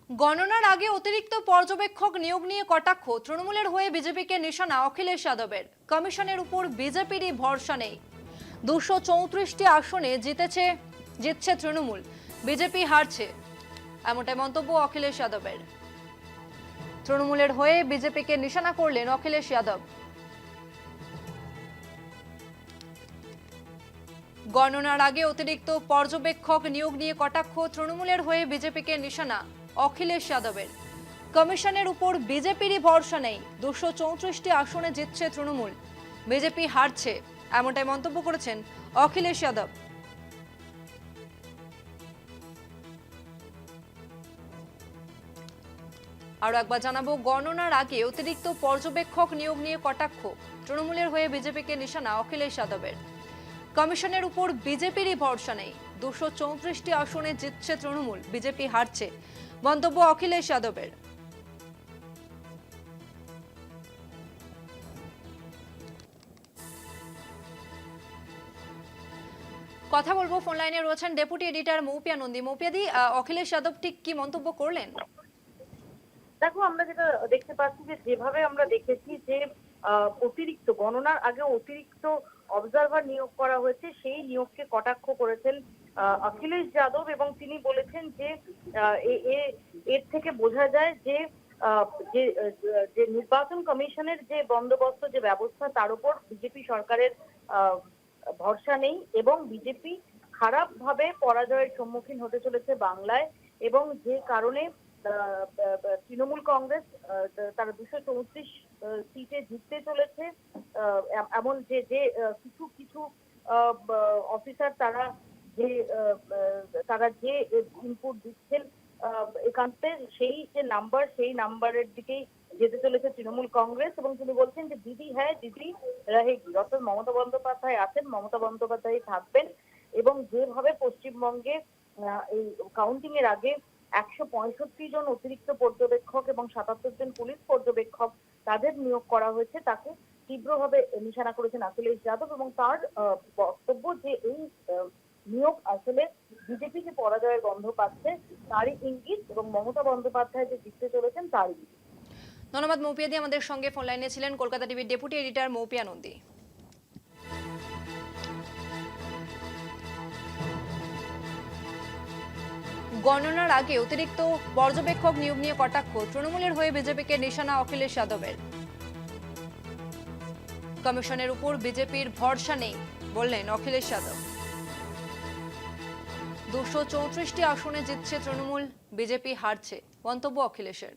গণনার আগে অতিরিক্ত পর্যবেক্ষক নিয়োগ নিয়ে কটাক্ষ, তৃণমূলের হয়ে বিজেপিকে নিশানা অখিলেশ যাদবের। কমিশনের উপর বিজেপিরই ভরসা নেই। 234টি আসনে জিতছে তৃণমূল, বিজেপি হারছে, এমনটাই মন্তব্য অখিলেশ যাদবের। তৃণমূলের হয়ে বিজেপিকে নিশানা করলেন অখিলেশ যাদব। গণনার আগে অতিরিক্ত পর্যবেক্ষক নিয়োগ নিয়ে কটাক্ষ, তৃণমূলের হয়ে বিজেপিকে নিশানা অখিলেশ যাদবের। কমিশনের উপর বিজেপিরই ভরসা নেই। 234টি আসনে জিতছে তৃণমূল, বিজেপি হারছে, এমনটাই মন্তব্য করেছেন অখিলেশ যাদব। আরো একবার জানাবো, গণনার আগে অতিরিক্ত পর্যবেক্ষক নিয়োগ নিয়ে কটাক্ষ, তৃণমূলের হয়ে বিজেপিকে নিশানা অখিলেশ যাদবের। কমিশনের উপর বিজেপিরই ভরসা নেই। 234টি আসনে জিতছে তৃণমূল, বিজেপি হারছে, মন্তব্য অখিলেশ যাদবের। কথা বলবো, ফোন লাইনে রয়েছেন ডেপুটি এডিটর মৌপিয়া নন্দী। মৌপিয়াদি, অখিলেশ যাদব ঠিক কি মন্তব্য করলেন? দেখো, আমরা যেটা দেখতে পাচ্ছি যে যেভাবে আমরা দেখেছি যে অতিরিক্ত গণনার আগে অতিরিক্ত অবজারভার নিয়োগ করা হয়েছে, সেই নিয়োগকে কটাক্ষ করেছেন অখিলেশ যাদব, এবং তিনি বলেছেন যে এর থেকে বোঝা যায় যে যে যে নির্বাচন কমিশনের যে বন্দোবস্ত, যে ব্যবস্থা, তার উপর বিজেপি সরকারের ভরসা নেই এবং বিজেপি খারাপভাবে পরাজয়ের সম্মুখীন হতে চলেছে বাংলায়, এবং যে কারণে তৃণমূল কংগ্রেস তারা 234 সিটে জিততে চলেছে। এমন যে যে কিছু কিছু অফিসার তারা যে ইনপুট দিচ্ছেন একান্তে সেই যে নাম্বার, সেই নাম্বারের দিকেই যেতে চলেছে তৃণমূল কংগ্রেস। এবং তিনি বলছেন যে দিদি হ্যাঁ দিদি রহেগি, অর্থাৎ মমতা বন্দ্যোপাধ্যায় আছেন, মমতা বন্দ্যোপাধ্যায় থাকবেন। এবং যেভাবে পশ্চিমবঙ্গে এই কাউন্টিং এর আগে 165 জন অতিরিক্ত পর্যবেক্ষক এবং 77 জন পুলিশ পর্যবেক্ষক তাদের নিয়োগ করা হয়েছে, তাকে তীব্রভাবে নিশানা করেছেন অখিলেশ যাদব। এবং তার বক্তব্য যে এই নিয়োগ আসলে বিজেপি যে পরাজয়ের গন্ধ পাচ্ছে তারই ইঙ্গিত, এবং মমতা বন্দ্যোপাধ্যায় যে জিততে চলেছেন তারই ইঙ্গিত। ধন্যবাদ মৌপিয়াদি। আমাদের সঙ্গে ফোন লাইনে ছিলেন কলকাতা টিভির ডেপুটি এডিটর মৌপিয়া নন্দী। গণনার আগে অতিরিক্ত পর্যবেক্ষক নিয়োগ নিয়ে কটাক্ষ, তৃণমূলের হয়ে বিজেপিকে নিশানা অখিলেশ যাদবের। কমিশনের উপর বিজেপির ভরসা নেই বললেন অখিলেশ যাদব। 234টি আসনে জিতছে তৃণমূল, বিজেপি হারছে, মন্তব্য অখিলেশের।